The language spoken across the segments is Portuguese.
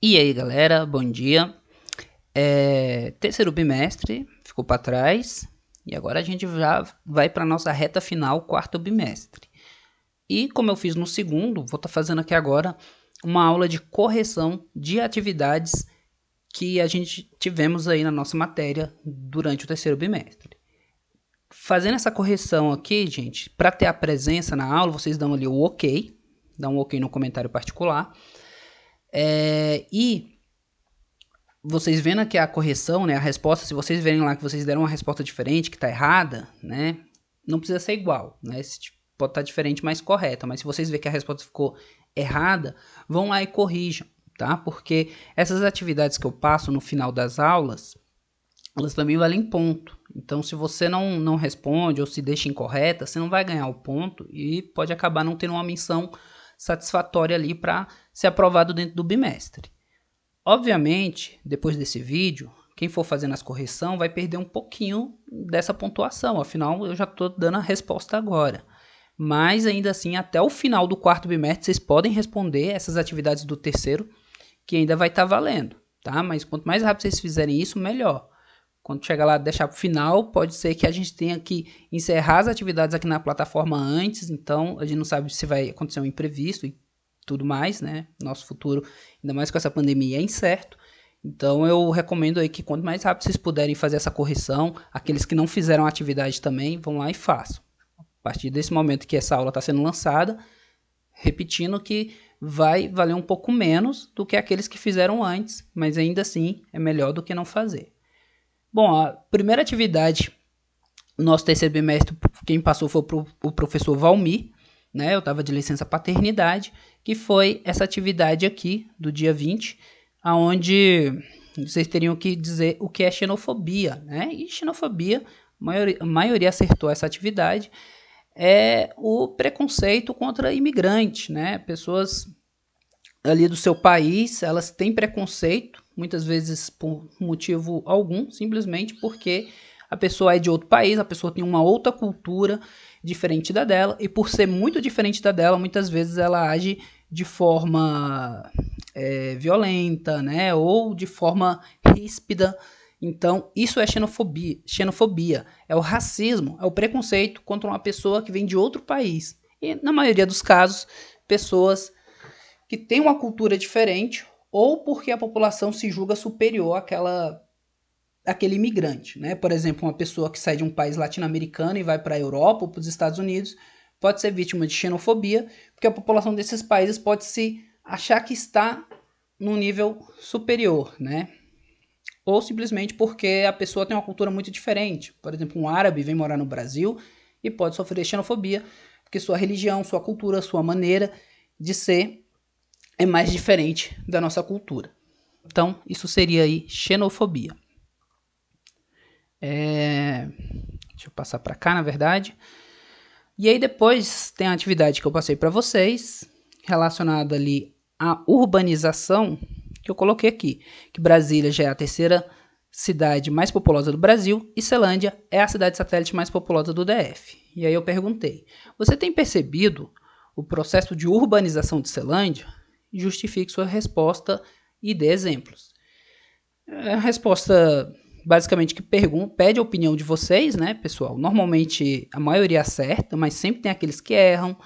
E aí galera, bom dia. Terceiro bimestre ficou para trás e agora a gente já vai para nossa reta final, quarto bimestre. E como eu fiz no segundo, vou estar fazendo aqui agora uma aula de correção de atividades que a gente tivemos aí na nossa matéria durante o terceiro bimestre. Fazendo essa correção aqui, gente, para ter a presença na aula, vocês dão ali o OK, dão um OK no comentário particular. E vocês vendo aqui a correção, né, a resposta, se vocês verem lá que vocês deram uma resposta diferente, que está errada, né, não precisa ser igual, né, pode estar diferente, mas correta, mas se vocês verem que a resposta ficou errada, vão lá e corrijam, tá, porque essas atividades que eu passo no final das aulas, elas também valem ponto, então se você não responde ou se deixa incorreta, você não vai ganhar o ponto e pode acabar não tendo uma menção satisfatória ali para ser aprovado dentro do bimestre. Obviamente, depois desse vídeo, quem for fazendo as correções vai perder um pouquinho dessa pontuação, afinal eu já estou dando a resposta agora. Mas ainda assim, até o final do quarto bimestre, vocês podem responder essas atividades do terceiro, que ainda vai estar valendo, tá? Mas quanto mais rápido vocês fizerem isso, melhor. Quando chegar lá, deixar para o final, pode ser que a gente tenha que encerrar as atividades aqui na plataforma antes, então a gente não sabe se vai acontecer um imprevisto e tudo mais, né? Nosso futuro, ainda mais com essa pandemia, é incerto. Então eu recomendo aí que quanto mais rápido vocês puderem fazer essa correção, aqueles que não fizeram a atividade também, vão lá e façam. A partir desse momento que essa aula está sendo lançada, repetindo que vai valer um pouco menos do que aqueles que fizeram antes, mas ainda assim é melhor do que não fazer. Bom, a primeira atividade no nosso terceiro bimestre, quem passou foi o professor Valmir, né? Eu estava de licença paternidade, que foi essa atividade aqui do dia 20, onde vocês teriam que dizer o que é xenofobia, né? E xenofobia, a maioria acertou essa atividade, é o preconceito contra imigrantes, né? Pessoas ali do seu país, elas têm preconceito, muitas vezes por motivo algum, simplesmente porque a pessoa é de outro país, a pessoa tem uma outra cultura diferente da dela, e por ser muito diferente da dela, muitas vezes ela age de forma violenta, né, ou de forma ríspida. Então, isso é xenofobia. Xenofobia é o racismo, é o preconceito contra uma pessoa que vem de outro país. E, na maioria dos casos, pessoas que têm uma cultura diferente ou porque a população se julga superior àquele imigrante, né? Por exemplo, uma pessoa que sai de um país latino-americano e vai para a Europa ou para os Estados Unidos pode ser vítima de xenofobia, porque a população desses países pode se achar que está num nível superior, né? Ou simplesmente porque a pessoa tem uma cultura muito diferente. Por exemplo, um árabe vem morar no Brasil e pode sofrer xenofobia, porque sua religião, sua cultura, sua maneira de ser é mais diferente da nossa cultura. Então, isso seria aí xenofobia. Deixa eu passar para cá, na verdade. E aí depois tem a atividade que eu passei para vocês, relacionada ali à urbanização, que eu coloquei aqui, que Brasília já é a terceira cidade mais populosa do Brasil e Ceilândia é a cidade satélite mais populosa do DF. E aí eu perguntei, você tem percebido o processo de urbanização de Ceilândia? Justifique sua resposta e dê exemplos. A resposta basicamente que pede a opinião de vocês, né, pessoal? Normalmente a maioria acerta, mas sempre tem aqueles que erram.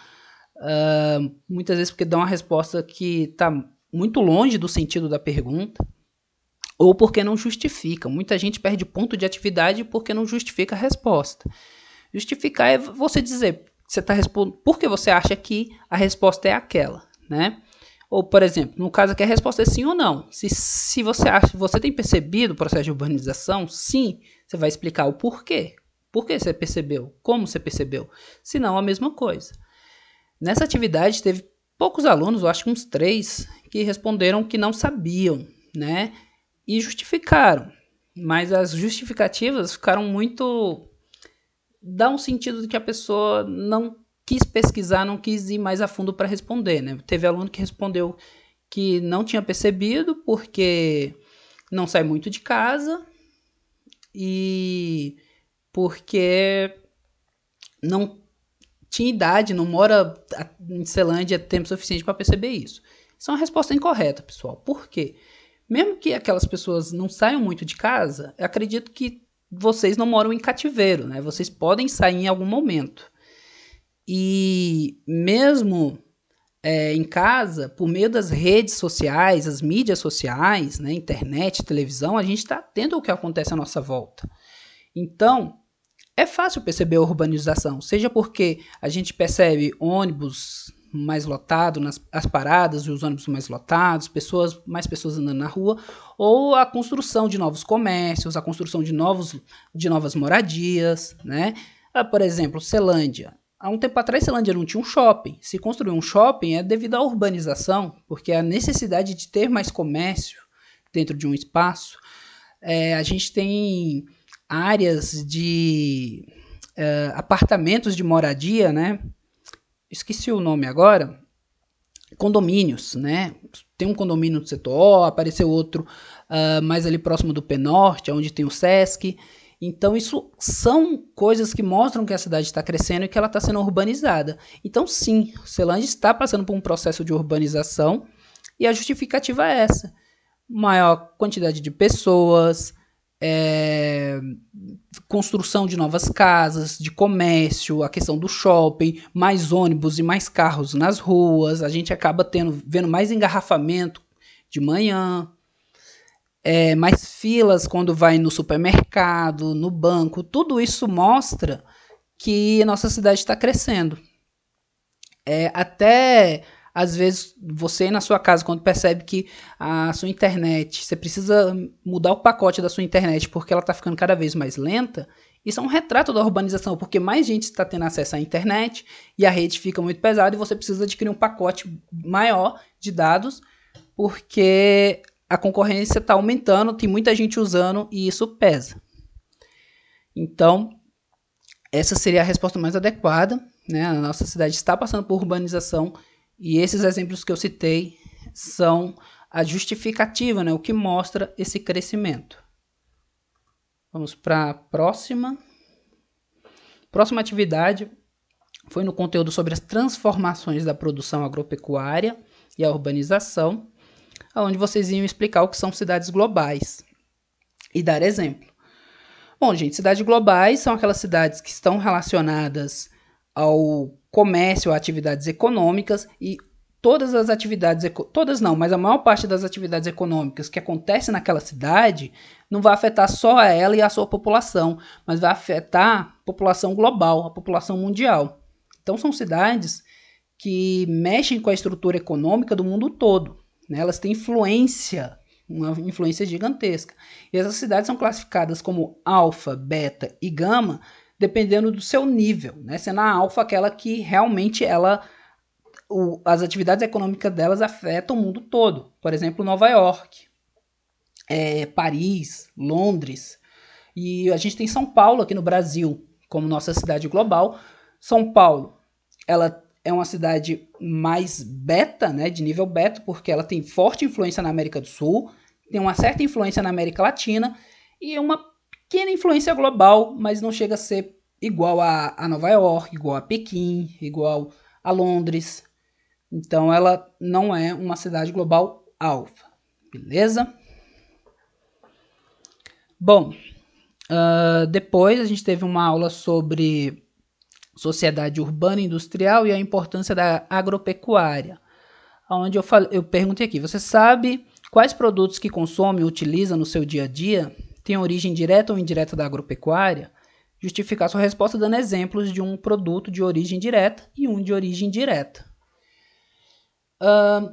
Muitas vezes porque dão uma resposta que está muito longe do sentido da pergunta, ou porque não justifica. Muita gente perde ponto de atividade porque não justifica a resposta. Justificar é você dizer, você está respondendo, por que você acha que a resposta é aquela, né? Ou, por exemplo, no caso aqui a resposta é sim ou não. Se você acha, você tem percebido o processo de urbanização, sim, você vai explicar o porquê. Por que você percebeu? Como você percebeu? Se não, a mesma coisa. Nessa atividade teve poucos alunos, eu acho que uns 3, que responderam que não sabiam, né? E justificaram. Mas as justificativas ficaram muito... dá um sentido de que a pessoa não quis pesquisar, não quis ir mais a fundo para responder, né? Teve aluno que respondeu que não tinha percebido porque não sai muito de casa e porque não tinha idade, não mora em Ceilândia tempo suficiente para perceber isso. Isso é uma resposta incorreta, pessoal. Por quê? Mesmo que aquelas pessoas não saiam muito de casa, eu acredito que vocês não moram em cativeiro, né? Vocês podem sair em algum momento. E mesmo em casa, por meio das redes sociais, as mídias sociais, né, internet, televisão, a gente está tendo o que acontece à nossa volta. Então, é fácil perceber a urbanização, seja porque a gente percebe ônibus mais lotados as paradas e os ônibus mais lotados, mais pessoas andando na rua, ou a construção de novos comércios, a construção de novas moradias, né? Por exemplo, Celândia. Há um tempo atrás, Celândia não tinha um shopping. Se construiu um shopping é devido à urbanização, porque a necessidade de ter mais comércio dentro de um espaço. A gente tem áreas de apartamentos de moradia, né? Esqueci o nome agora. Condomínios, né? Tem um condomínio no setor O, apareceu outro mais ali próximo do P-Norte, onde tem o Sesc. Então, isso são coisas que mostram que a cidade está crescendo e que ela está sendo urbanizada. Então, sim, Celândia está passando por um processo de urbanização e a justificativa é essa. Maior quantidade de pessoas, construção de novas casas, de comércio, a questão do shopping, mais ônibus e mais carros nas ruas, a gente acaba vendo mais engarrafamento de manhã, mais filas quando vai no supermercado, no banco, tudo isso mostra que a nossa cidade está crescendo. Até às vezes você na sua casa, quando percebe que a sua internet, você precisa mudar o pacote da sua internet porque ela está ficando cada vez mais lenta, isso é um retrato da urbanização, porque mais gente está tendo acesso à internet e a rede fica muito pesada e você precisa adquirir um pacote maior de dados porque a concorrência está aumentando, tem muita gente usando e isso pesa. Então, essa seria a resposta mais adequada, né? A nossa cidade está passando por urbanização e esses exemplos que eu citei são a justificativa, né? O que mostra esse crescimento. Vamos para a próxima. Próxima atividade foi no conteúdo sobre as transformações da produção agropecuária e a urbanização, onde vocês iam explicar o que são cidades globais e dar exemplo. Bom, gente, cidades globais são aquelas cidades que estão relacionadas ao comércio, a atividades econômicas e todas as atividades, todas não, mas a maior parte das atividades econômicas que acontecem naquela cidade não vai afetar só a ela e a sua população, mas vai afetar a população global, a população mundial. Então são cidades que mexem com a estrutura econômica do mundo todo. Né? Elas têm uma influência gigantesca. E essas cidades são classificadas como alfa, beta e gama, dependendo do seu nível. Né? Sendo a alfa aquela que realmente as atividades econômicas delas afetam o mundo todo. Por exemplo, Nova York, Paris, Londres. E a gente tem São Paulo aqui no Brasil como nossa cidade global. São Paulo, ela é uma cidade mais beta, né, de nível beta, porque ela tem forte influência na América do Sul, tem uma certa influência na América Latina e uma pequena influência global, mas não chega a ser igual a Nova York, igual a Pequim, igual a Londres. Então ela não é uma cidade global alfa, beleza? Bom, depois a gente teve uma aula sobre sociedade urbana e industrial e a importância da agropecuária, onde eu perguntei aqui, você sabe quais produtos que consome e utiliza no seu dia a dia têm origem direta ou indireta da agropecuária? Justificar sua resposta dando exemplos de um produto de origem direta e um de origem indireta.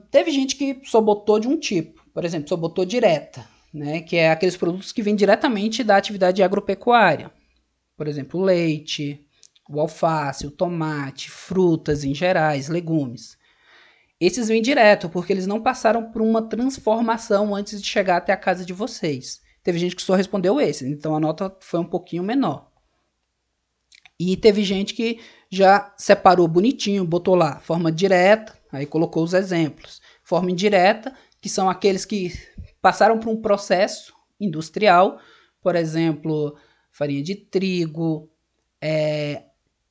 Teve gente que só botou de um tipo, por exemplo, só botou direta, né, que é aqueles produtos que vêm diretamente da atividade agropecuária. Por exemplo, o leite, o alface, o tomate, frutas em gerais, legumes. Esses vêm direto, porque eles não passaram por uma transformação antes de chegar até a casa de vocês. Teve gente que só respondeu esse, então a nota foi um pouquinho menor. E teve gente que já separou bonitinho, botou lá forma direta, aí colocou os exemplos. Forma indireta, que são aqueles que passaram por um processo industrial, por exemplo, farinha de trigo,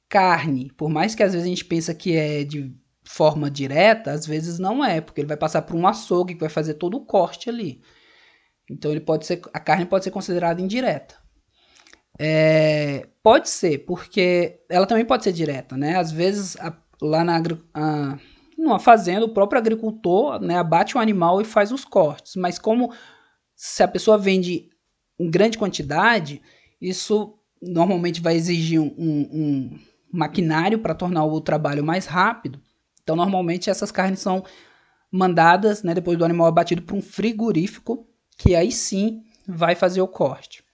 carne, por mais que às vezes a gente pense que é de forma direta, às vezes não é, porque ele vai passar por um açougue que vai fazer todo o corte ali. Então a carne pode ser considerada indireta. Pode ser, porque ela também pode ser direta, né? Às vezes lá numa fazenda, o próprio agricultor, né, abate o animal e faz os cortes. Mas como se a pessoa vende em grande quantidade, isso normalmente vai exigir um maquinário para tornar o trabalho mais rápido. Então, normalmente, essas carnes são mandadas, né, depois do animal abatido, para um frigorífico, que aí sim vai fazer o corte.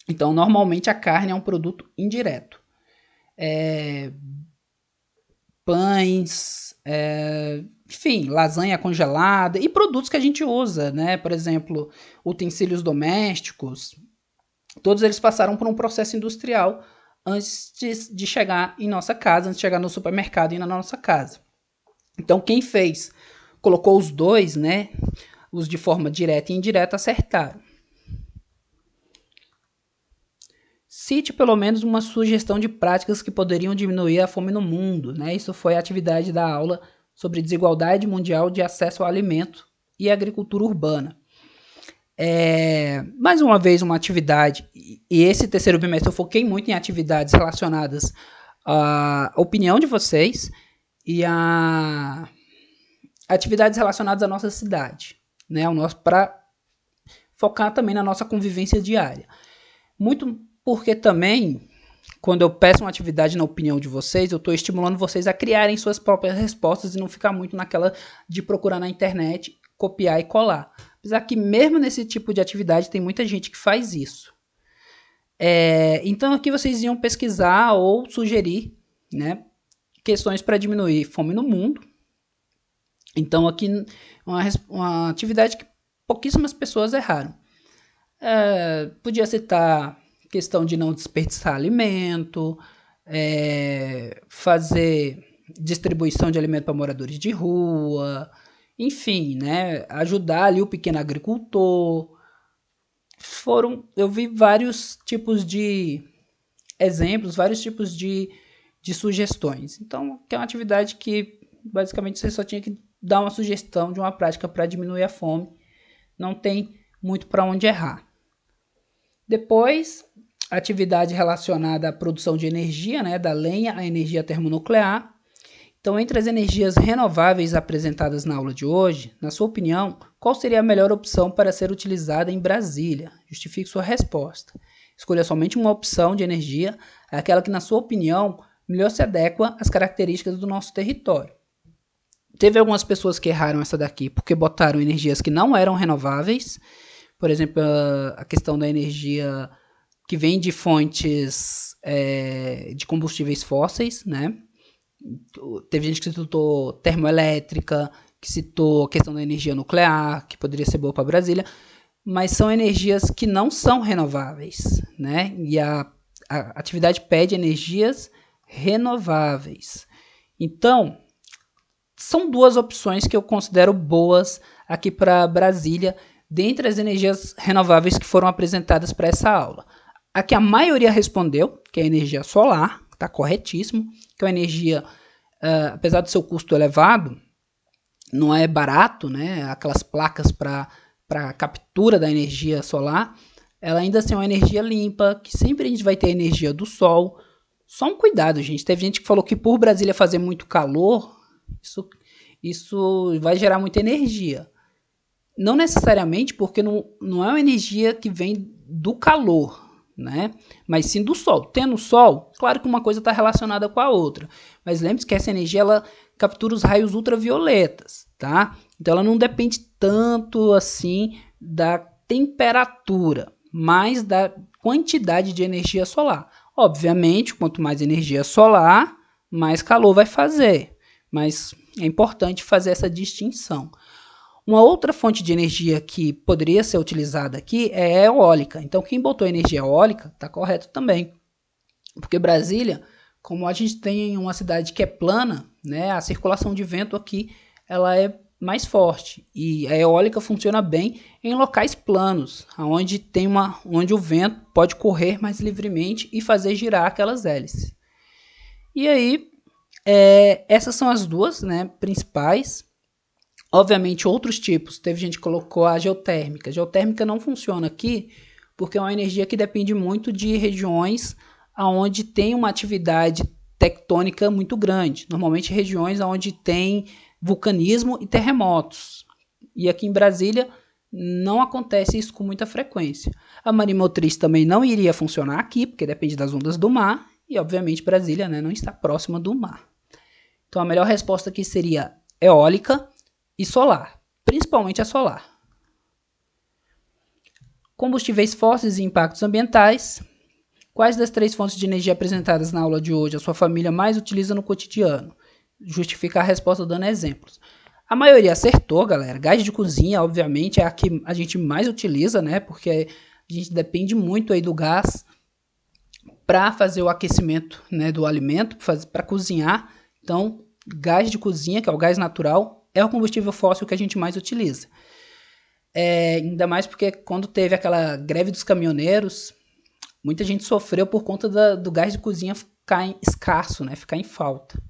Então, normalmente, a carne é um produto indireto. Pães, enfim, lasanha congelada e produtos que a gente usa, né? Por exemplo, utensílios domésticos. Todos eles passaram por um processo industrial antes de chegar em nossa casa, antes de chegar no supermercado e na nossa casa. Então, quem fez, colocou os dois, né? Os de forma direta e indireta, acertaram. Cite pelo menos uma sugestão de práticas que poderiam diminuir a fome no mundo, né? Isso foi a atividade da aula sobre desigualdade mundial de acesso ao alimento e agricultura urbana. Mais uma vez, uma atividade, e esse terceiro bimestre eu foquei muito em atividades relacionadas à opinião de vocês e a atividades relacionadas à nossa cidade, né? Para focar também na nossa convivência diária. Muito porque também, quando eu peço uma atividade na opinião de vocês, eu estou estimulando vocês a criarem suas próprias respostas e não ficar muito naquela de procurar na internet, copiar e colar. Apesar que mesmo nesse tipo de atividade tem muita gente que faz isso. Então aqui vocês iam pesquisar ou sugerir, né, questões para diminuir fome no mundo. Então aqui uma atividade que pouquíssimas pessoas erraram. Podia citar questão de não desperdiçar alimento, fazer distribuição de alimento para moradores de rua, enfim, né, ajudar ali o pequeno agricultor. Eu vi vários tipos de exemplos, vários tipos de sugestões. Então, é uma atividade que basicamente você só tinha que dar uma sugestão de uma prática para diminuir a fome. Não tem muito para onde errar. Depois, atividade relacionada à produção de energia, né, da lenha à energia termonuclear. Então, entre as energias renováveis apresentadas na aula de hoje, na sua opinião, qual seria a melhor opção para ser utilizada em Brasília? Justifique sua resposta. Escolha somente uma opção de energia, aquela que, na sua opinião, melhor se adequa às características do nosso território. Teve algumas pessoas que erraram essa daqui porque botaram energias que não eram renováveis. Por exemplo, a questão da energia que vem de fontes de combustíveis fósseis, né? Teve gente que citou termoelétrica, que citou a questão da energia nuclear, que poderia ser boa para Brasília, mas são energias que não são renováveis, né? E a atividade pede energias renováveis. Então, são duas opções que eu considero boas aqui para Brasília, dentre as energias renováveis que foram apresentadas para essa aula. A que a maioria respondeu, que é a energia solar, está corretíssimo, que é uma energia, apesar do seu custo elevado, não é barato, né? Aquelas placas para captura da energia solar, ela ainda assim é uma energia limpa, que sempre a gente vai ter a energia do sol. Só um cuidado, gente. Teve gente que falou que por Brasília fazer muito calor, isso vai gerar muita energia. Não necessariamente, porque não é uma energia que vem do calor, né? Mas sim do sol. Tendo sol, claro que uma coisa está relacionada com a outra. Mas lembre-se que essa energia ela captura os raios ultravioletas, tá? Então ela não depende tanto assim da temperatura, mas da quantidade de energia solar. Obviamente, quanto mais energia solar, mais calor vai fazer. Mas é importante fazer essa distinção. Uma outra fonte de energia que poderia ser utilizada aqui é a eólica. Então, quem botou energia eólica está correto também. Porque Brasília, como a gente tem uma cidade que é plana, né, a circulação de vento aqui ela é mais forte. E a eólica funciona bem em locais planos, onde o vento pode correr mais livremente e fazer girar aquelas hélices. E aí, Essas são as duas, né, principais. Obviamente, outros tipos. Teve gente que colocou a geotérmica. A geotérmica não funciona aqui porque é uma energia que depende muito de regiões onde tem uma atividade tectônica muito grande. Normalmente, regiões onde tem vulcanismo e terremotos. E aqui em Brasília não acontece isso com muita frequência. A marimotriz também não iria funcionar aqui, porque depende das ondas do mar. E, obviamente, Brasília, né, não está próxima do mar. Então, a melhor resposta aqui seria eólica e solar, principalmente a solar. Combustíveis fósseis e impactos ambientais. Quais das 3 fontes de energia apresentadas na aula de hoje a sua família mais utiliza no cotidiano? Justificar a resposta dando exemplos. A maioria acertou, galera. Gás de cozinha, obviamente, é a que a gente mais utiliza, né? Porque a gente depende muito aí do gás para fazer o aquecimento, né, do alimento, para cozinhar. Então, gás de cozinha, que é o gás natural, é o combustível fóssil que a gente mais utiliza. Ainda mais porque quando teve aquela greve dos caminhoneiros, muita gente sofreu por conta do gás de cozinha ficar escasso, né, ficar em falta.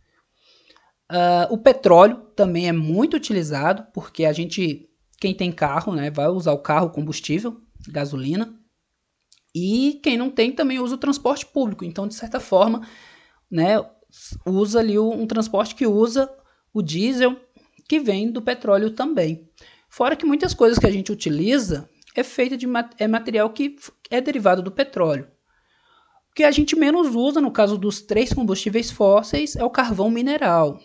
O petróleo também é muito utilizado, porque quem tem carro, né, vai usar o carro combustível, gasolina, e quem não tem também usa o transporte público. Então, de certa forma, né, usa ali um transporte que usa o diesel, que vem do petróleo também. Fora que muitas coisas que a gente utiliza é feita de material que é derivado do petróleo. O que a gente menos usa, no caso dos 3 combustíveis fósseis, é o carvão mineral.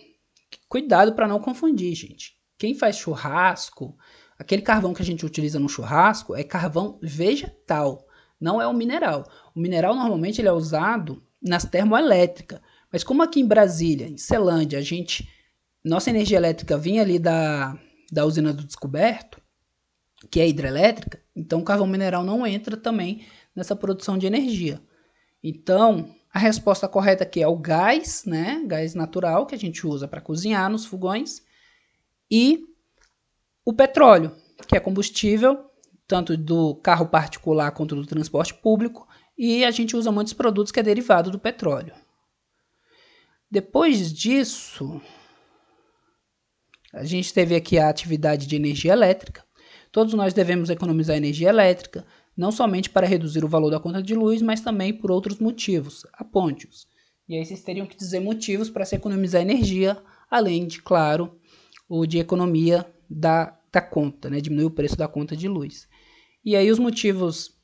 Cuidado para não confundir, gente. Quem faz churrasco, aquele carvão que a gente utiliza no churrasco é carvão vegetal, não é o mineral. O mineral normalmente ele é usado nas termoelétricas. Mas como aqui em Brasília, em Celândia, nossa energia elétrica vinha ali da usina do Descoberto, que é hidrelétrica, então o carvão mineral não entra também nessa produção de energia. Então, a resposta correta aqui é o gás, né? Gás natural que a gente usa para cozinhar nos fogões, e o petróleo, que é combustível tanto do carro particular quanto do transporte público, e a gente usa muitos produtos que é derivado do petróleo. Depois disso, a gente teve aqui a atividade de energia elétrica. Todos nós devemos economizar energia elétrica, não somente para reduzir o valor da conta de luz, mas também por outros motivos. Aponte-os. E aí vocês teriam que dizer motivos para se economizar energia, além de, claro, o de economia da conta, né? Diminuir o preço da conta de luz. E aí os motivos,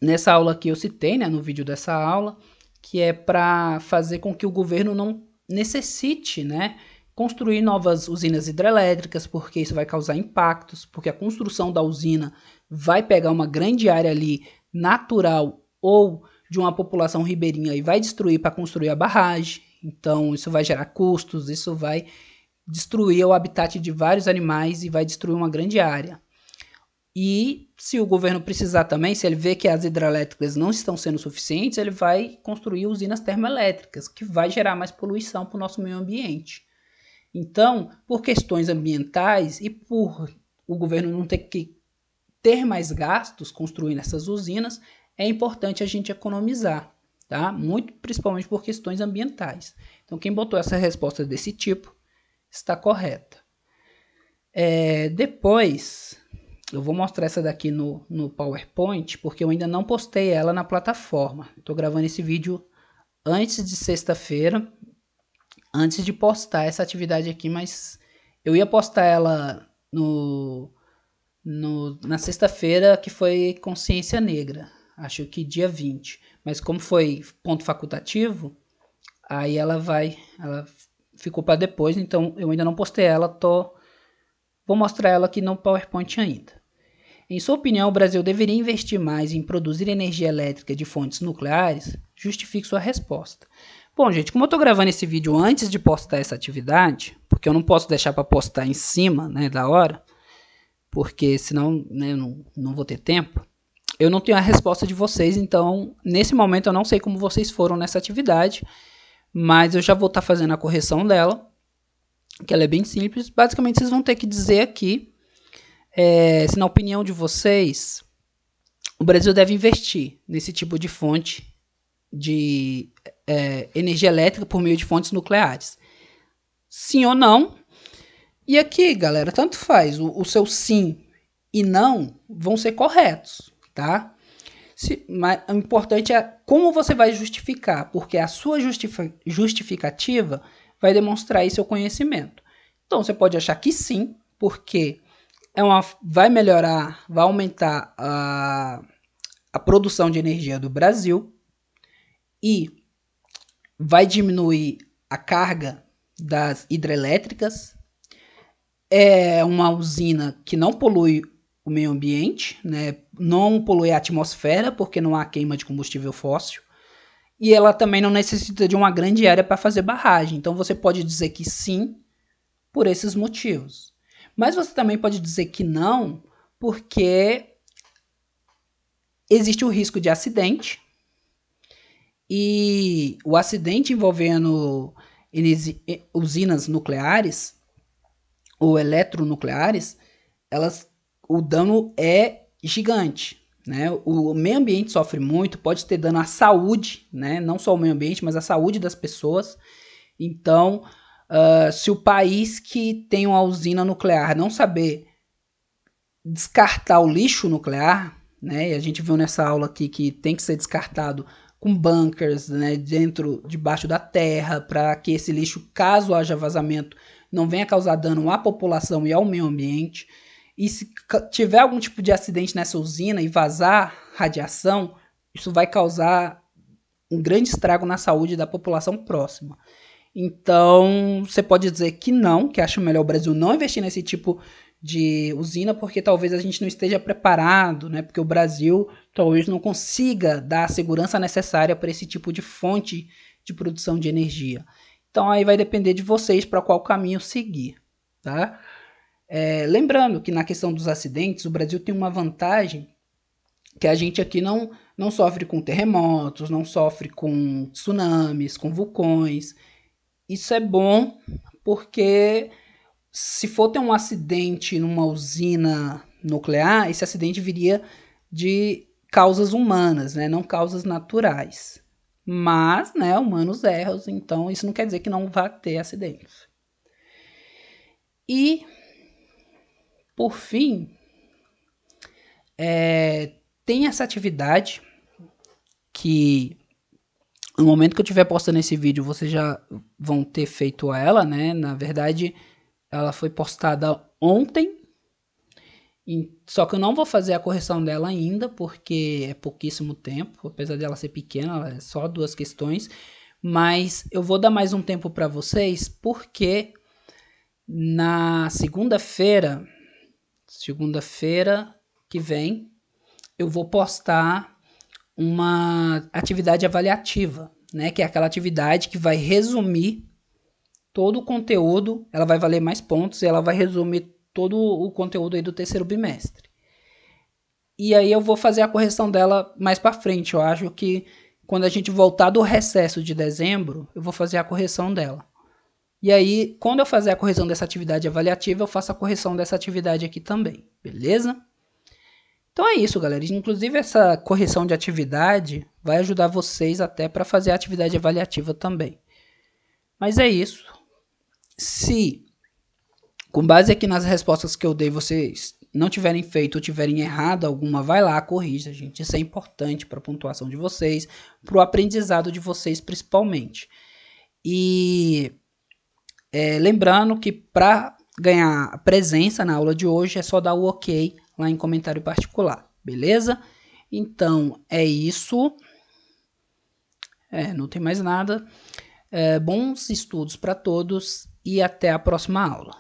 nessa aula que eu citei, né, no vídeo dessa aula, que é para fazer com que o governo não necessite, né, construir novas usinas hidrelétricas, porque isso vai causar impactos, porque a construção da usina vai pegar uma grande área ali natural ou de uma população ribeirinha e vai destruir para construir a barragem. Então isso vai gerar custos, isso vai destruir o habitat de vários animais e vai destruir uma grande área. E se o governo precisar também, se ele vê que as hidrelétricas não estão sendo suficientes, ele vai construir usinas termoelétricas, que vai gerar mais poluição para o nosso meio ambiente. Então, por questões ambientais e por o governo não ter que ter mais gastos construindo essas usinas, é importante a gente economizar, tá? Muito principalmente por questões ambientais. Então, quem botou essa resposta desse tipo está correta. Depois, eu vou mostrar essa daqui no PowerPoint, porque eu ainda não postei ela na plataforma. Estou gravando esse vídeo antes de sexta-feira, antes de postar essa atividade aqui, mas eu ia postar ela na sexta-feira, que foi Consciência Negra, acho que dia 20. Mas como foi ponto facultativo, aí ela ficou para depois, então eu ainda não postei ela, vou mostrar ela aqui no PowerPoint ainda. Em sua opinião, o Brasil deveria investir mais em produzir energia elétrica de fontes nucleares? Justifique sua resposta. Bom, gente, como eu estou gravando esse vídeo antes de postar essa atividade, porque eu não posso deixar para postar em cima, né, da hora, porque senão, né, eu não vou ter tempo, eu não tenho a resposta de vocês, então, nesse momento eu não sei como vocês foram nessa atividade, mas eu já vou estar fazendo a correção dela, que ela é bem simples. Basicamente, vocês vão ter que dizer aqui se na opinião de vocês, o Brasil deve investir nesse tipo de fonte energia elétrica por meio de fontes nucleares. Sim ou não? E aqui, galera, tanto faz. O seu sim e não vão ser corretos, tá? Mas o importante é como você vai justificar, porque a sua justificativa vai demonstrar aí seu conhecimento. Então, você pode achar que sim, porque vai melhorar, vai aumentar a produção de energia do Brasil e vai diminuir a carga das hidrelétricas. É uma usina que não polui o meio ambiente, né? Não polui a atmosfera, porque não há queima de combustível fóssil. E ela também não necessita de uma grande área para fazer barragem. Então você pode dizer que sim por esses motivos. Mas você também pode dizer que não, porque existe o risco de acidente. E o acidente envolvendo usinas nucleares ou eletronucleares, o dano é gigante, né? O meio ambiente sofre muito, pode ter dano à saúde, né? Não só o meio ambiente, mas à saúde das pessoas. Então, se o país que tem uma usina nuclear não saber descartar o lixo nuclear, né? E a gente viu nessa aula aqui que tem que ser descartado com bunkers, né? Debaixo da terra, para que esse lixo, caso haja vazamento, não venha causar dano à população e ao meio ambiente. E se tiver algum tipo de acidente nessa usina e vazar radiação, isso vai causar um grande estrago na saúde da população próxima. Então, você pode dizer que não, que acha melhor o Brasil não investir nesse tipo de usina, porque talvez a gente não esteja preparado, né? Porque o Brasil talvez não consiga dar a segurança necessária para esse tipo de fonte de produção de energia. Então, aí vai depender de vocês para qual caminho seguir, tá? Lembrando que na questão dos acidentes, o Brasil tem uma vantagem que a gente aqui não sofre com terremotos, não sofre com tsunamis, com vulcões. Isso é bom porque se for ter um acidente numa usina nuclear, esse acidente viria de causas humanas, né? Não causas naturais. Mas, né, humanos erram, então isso não quer dizer que não vá ter acidentes. E, por fim, tem essa atividade que no momento que eu estiver postando esse vídeo, vocês já vão ter feito ela, né? Na verdade, ela foi postada ontem, só que eu não vou fazer a correção dela ainda, porque é pouquíssimo tempo, apesar dela ser pequena, ela é só 2 questões, mas eu vou dar mais um tempo para vocês, porque na segunda-feira que vem, eu vou postar uma atividade avaliativa, né? Que é aquela atividade que vai resumir todo o conteúdo, ela vai valer mais pontos e ela vai resumir todo o conteúdo aí do terceiro bimestre. E aí eu vou fazer a correção dela mais para frente. Eu acho que quando a gente voltar do recesso de dezembro, eu vou fazer a correção dela. E aí, quando eu fazer a correção dessa atividade avaliativa, eu faço a correção dessa atividade aqui também, beleza? Então é isso, galera. Inclusive, essa correção de atividade vai ajudar vocês até para fazer a atividade avaliativa também. Mas é isso. Se, com base aqui nas respostas que eu dei, vocês não tiverem feito ou tiverem errado alguma, vai lá, corrija, gente. Isso é importante para a pontuação de vocês, para o aprendizado de vocês principalmente. E lembrando que para ganhar presença na aula de hoje é só dar o ok lá em comentário particular, beleza? Então é isso. Não tem mais nada. Bons estudos para todos e até a próxima aula.